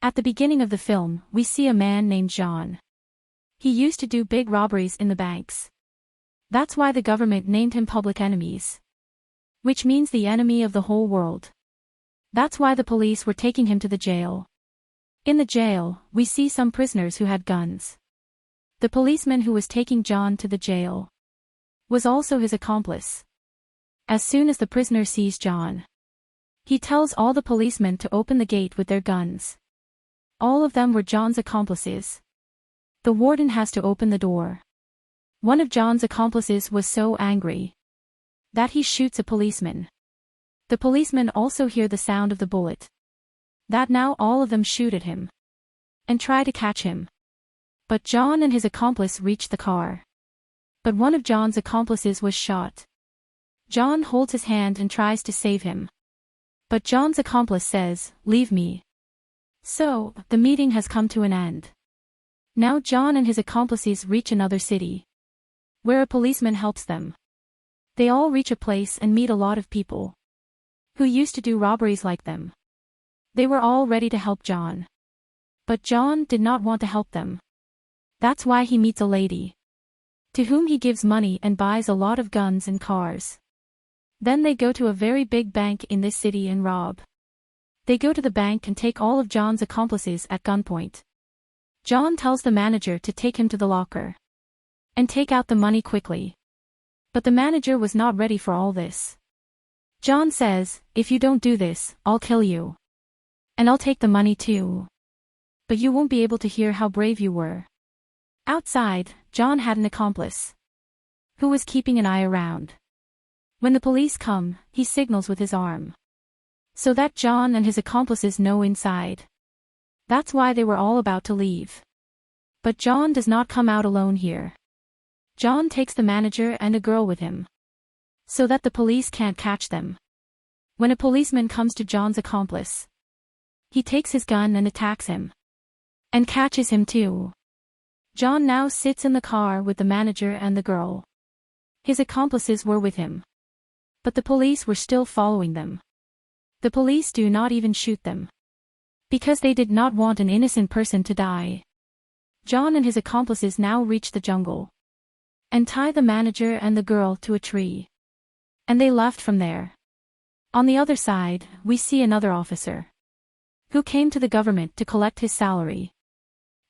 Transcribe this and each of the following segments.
At the beginning of the film, we see a man named John. He used to do big robberies in the banks. That's why the government named him public enemies. Which means the enemy of the whole world. That's why the police were taking him to the jail. In the jail, we see some prisoners who had guns. The policeman who was taking John to the jail was also his accomplice. As soon as the prisoner sees John, he tells all the policemen to open the gate with their guns. All of them were John's accomplices. The warden has to open the door. One of John's accomplices was so angry that he shoots a policeman. The policemen also hear the sound of the bullet. That now all of them shoot at him and try to catch him. But John and his accomplice reach the car. But one of John's accomplices was shot. John holds his hand and tries to save him. But John's accomplice says, "Leave me." So, the meeting has come to an end. Now John and his accomplices reach another city, where a policeman helps them. They all reach a place and meet a lot of people who used to do robberies like them. They were all ready to help John. But John did not want to help them. That's why he meets a lady to whom he gives money and buys a lot of guns and cars. Then they go to a very big bank in this city and rob. They go to the bank and take all of John's accomplices at gunpoint. John tells the manager to take him to the locker and take out the money quickly. But the manager was not ready for all this. John says, "If you don't do this, I'll kill you. And I'll take the money too. But you won't be able to hear how brave you were." Outside, John had an accomplice who was keeping an eye around. When the police come, he signals with his arm so that John and his accomplices know inside. That's why they were all about to leave. But John does not come out alone here. John takes the manager and a girl with him so that the police can't catch them. When a policeman comes to John's accomplice, he takes his gun and attacks him and catches him too. John now sits in the car with the manager and the girl. His accomplices were with him, but the police were still following them. The police do not even shoot them because they did not want an innocent person to die. John and his accomplices now reach the jungle and tie the manager and the girl to a tree. And they left from there. On the other side, we see another officer who came to the government to collect his salary.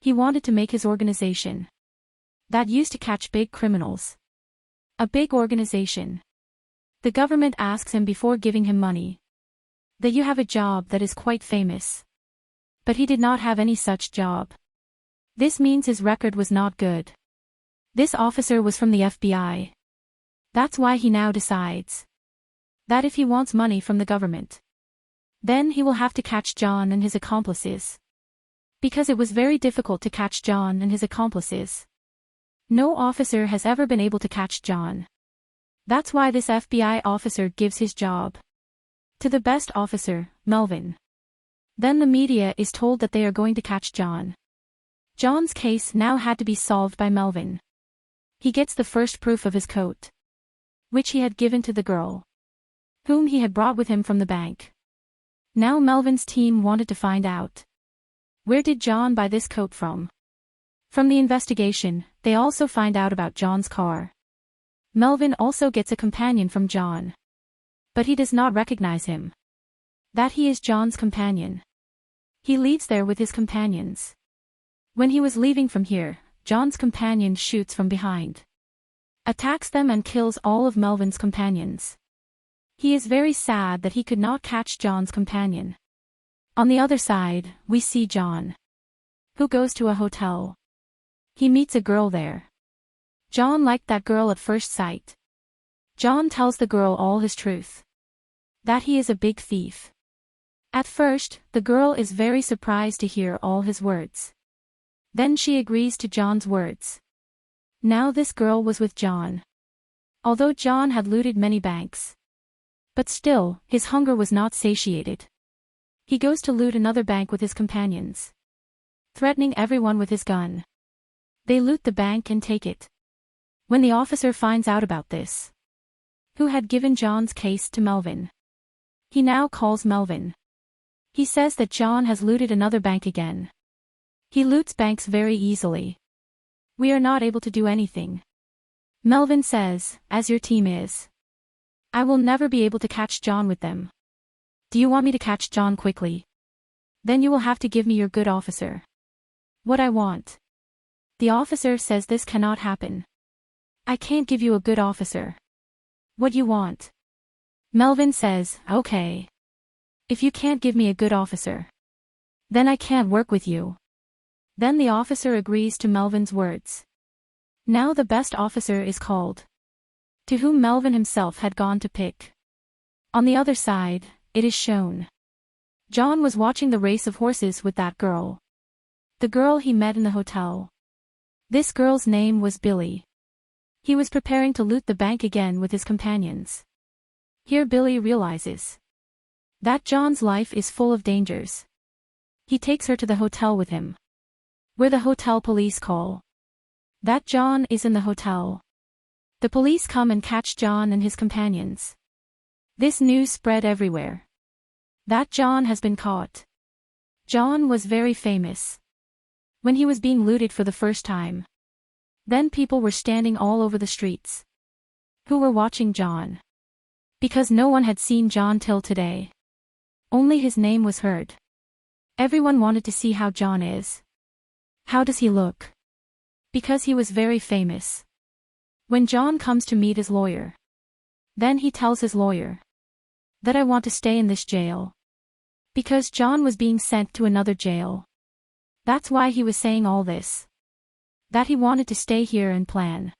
He wanted to make his organization that used to catch big criminals a big organization. The government asks him before giving him money that you have a job that is quite famous. But he did not have any such job. This means his record was not good. This officer was from the FBI. That's why he now decides that if he wants money from the government, then he will have to catch John and his accomplices. Because it was very difficult to catch John and his accomplices. No officer has ever been able to catch John. That's why this FBI officer gives his job to the best officer, Melvin. Then the media is told that they are going to catch John. John's case now had to be solved by Melvin. He gets the first proof of his coat, which he had given to the girl, whom he had brought with him from the bank. Now Melvin's team wanted to find out, where did John buy this coat from? From the investigation, they also find out about John's car. Melvin also gets a companion from John. But he does not recognize him. That he is John's companion. He leaves there with his companions. When he was leaving from here, John's companion shoots from behind, attacks them and kills all of Melvin's companions. He is very sad that he could not catch John's companion. On the other side, we see John, who goes to a hotel. He meets a girl there. John liked that girl at first sight. John tells the girl all his truth, that he is a big thief. At first, the girl is very surprised to hear all his words. Then she agrees to John's words. Now this girl was with John. Although John had looted many banks, but still, his hunger was not satiated. He goes to loot another bank with his companions, threatening everyone with his gun. They loot the bank and take it. When the officer finds out about this, who had given John's case to Melvin, he now calls Melvin. He says that John has looted another bank again. He loots banks very easily. We are not able to do anything. Melvin says, as your team is. I will never be able to catch John with them. Do you want me to catch John quickly? Then you will have to give me your good officer. What I want. The officer says this cannot happen. I can't give you a good officer. What you want? Melvin says, okay. If you can't give me a good officer, then I can't work with you. Then the officer agrees to Melvin's words. Now the best officer is called, to whom Melvin himself had gone to pick. On the other side, it is shown. John was watching the race of horses with that girl. The girl he met in the hotel. This girl's name was Billy. He was preparing to loot the bank again with his companions. Here Billy realizes that John's life is full of dangers. He takes her to the hotel with him, where the hotel police call that John is in the hotel. The police come and catch John and his companions. This news spread everywhere, that John has been caught. John was very famous when he was being looted for the first time. Then people were standing all over the streets, who were watching John, because no one had seen John till today. Only his name was heard. Everyone wanted to see how John is. How does he look? Because he was very famous. When John comes to meet his lawyer, then he tells his lawyer that I want to stay in this jail. Because John was being sent to another jail. That's why he was saying all this. That he wanted to stay here and plan.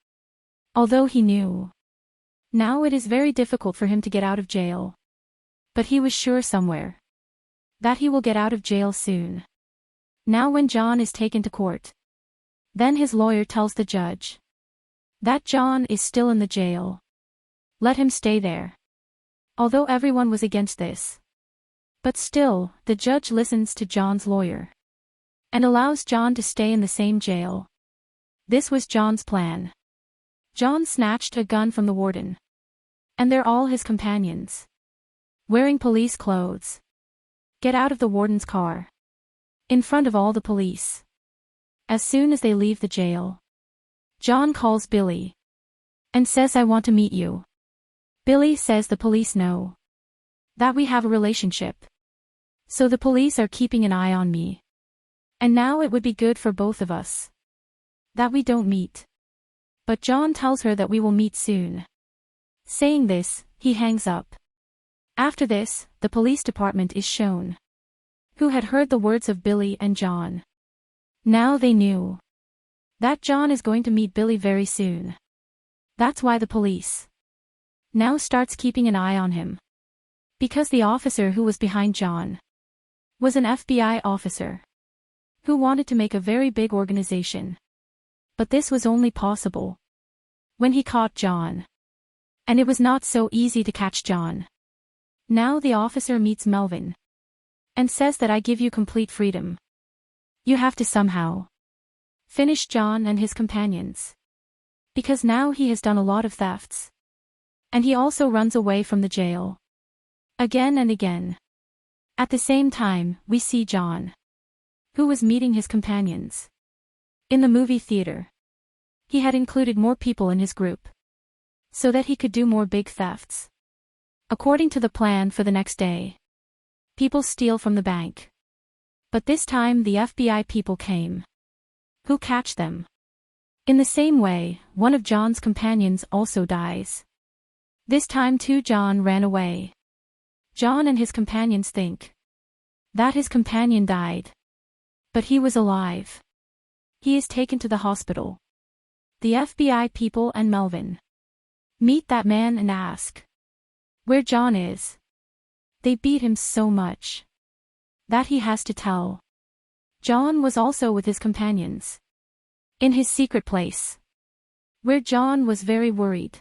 Although he knew now it is very difficult for him to get out of jail. But he was sure somewhere that he will get out of jail soon. Now when John is taken to court, then his lawyer tells the judge that John is still in the jail. Let him stay there. Although everyone was against this. But still, the judge listens to John's lawyer and allows John to stay in the same jail. This was John's plan. John snatched a gun from the warden. And they're all his companions, wearing police clothes, get out of the warden's car, in front of all the police. As soon as they leave the jail, John calls Billy and says, I want to meet you. Billy says the police know that we have a relationship. So the police are keeping an eye on me. And now it would be good for both of us that we don't meet. But John tells her that we will meet soon. Saying this, he hangs up. After this, the police department is shown, who had heard the words of Billy and John. Now they knew that John is going to meet Billy very soon. That's why the police now starts keeping an eye on him. Because the officer who was behind John was an FBI officer who wanted to make a very big organization. But this was only possible when he caught John. And it was not so easy to catch John. Now the officer meets Melvin and says that I give you complete freedom. You have to somehow finish John and his companions. Because now he has done a lot of thefts. And he also runs away from the jail. Again and again. At the same time, we see John, who was meeting his companions in the movie theater. He had included more people in his group so that he could do more big thefts. According to the plan for the next day, people steal from the bank. But this time the FBI people came, who catch them. In the same way, one of John's companions also dies. This time too John ran away. John and his companions think that his companion died. But he was alive. He is taken to the hospital. The FBI people and Melvin meet that man and ask where John is. They beat him so much that he has to tell. John was also with his companions in his secret place, where John was very worried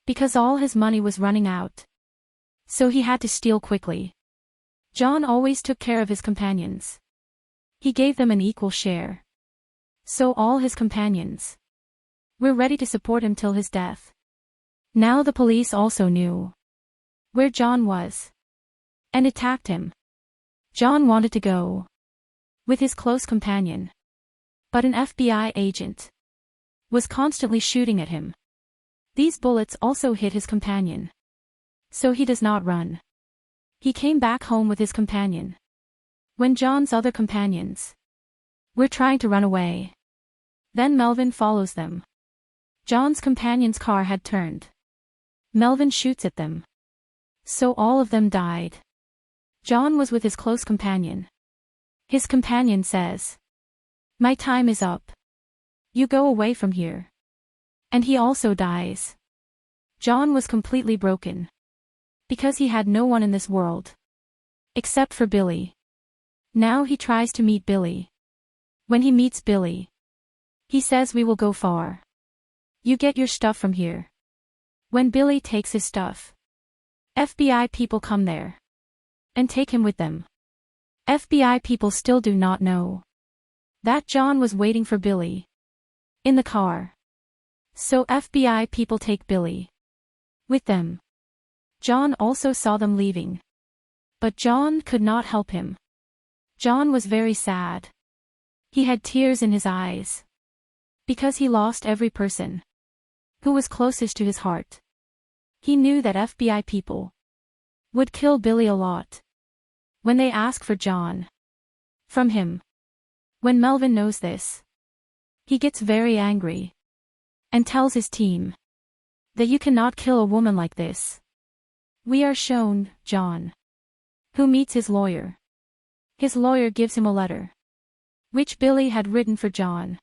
because all his money was running out. So he had to steal quickly. John always took care of his companions. He gave them an equal share. So all his companions were ready to support him till his death. Now the police also knew where John was and attacked him. John wanted to go with his close companion, but an FBI agent was constantly shooting at him. These bullets also hit his companion, so he does not run. He came back home with his companion. When John's other companions were trying to run away, then Melvin follows them. John's companion's car had turned. Melvin shoots at them, so all of them died. John was with his close companion. His companion says, "My time is up. You go away from here." And he also dies. John was completely broken, because he had no one in this world except for Billy. Now he tries to meet Billy. When he meets Billy, he says, "We will go far. You get your stuff from here." When Billy takes his stuff, FBI people come there and take him with them. FBI people still do not know that John was waiting for Billy in the car. So FBI people take Billy with them. John also saw them leaving, but John could not help him. John was very sad. He had tears in his eyes because he lost every person who was closest to his heart. He knew that FBI people would kill Billy a lot when they ask for John from him. When Melvin knows this, he gets very angry and tells his team that you cannot kill a woman like this. We are shown John, who meets his lawyer. His lawyer gives him a letter, which Billy had written for John,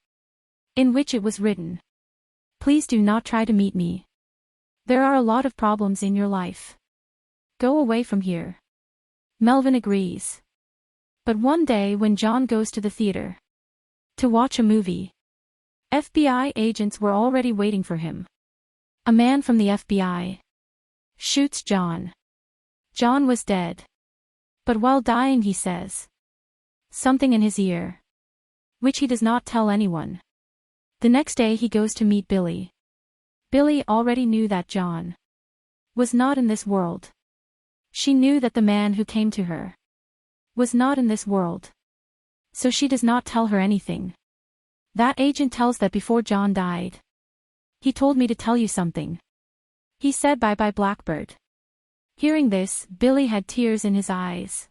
in which it was written, "Please do not try to meet me. There are a lot of problems in your life. Go away from here." Melvin agrees. But one day when John goes to the theater to watch a movie, FBI agents were already waiting for him. A man from the FBI shoots John. John was dead. But while dying he says something in his ear, which he does not tell anyone. The next day he goes to meet Billy. Billy already knew that John was not in this world. She knew that the man who came to her was not in this world. So she does not tell her anything. That agent tells that before John died, "He told me to tell you something." He said bye-bye Blackbird. Hearing this, Billy had tears in his eyes.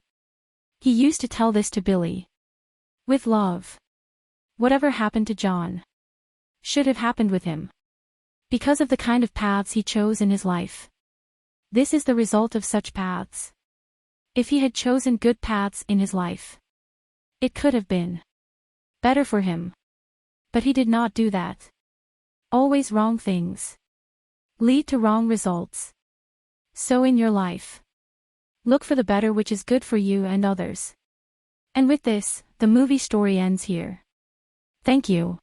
He used to tell this to Billy with love. Whatever happened to John should have happened with him, because of the kind of paths he chose in his life. This is the result of such paths. If he had chosen good paths in his life, it could have been better for him. But he did not do that. Always wrong things lead to wrong results. So in your life, look for the better which is good for you and others. And with this, the movie story ends here. Thank you.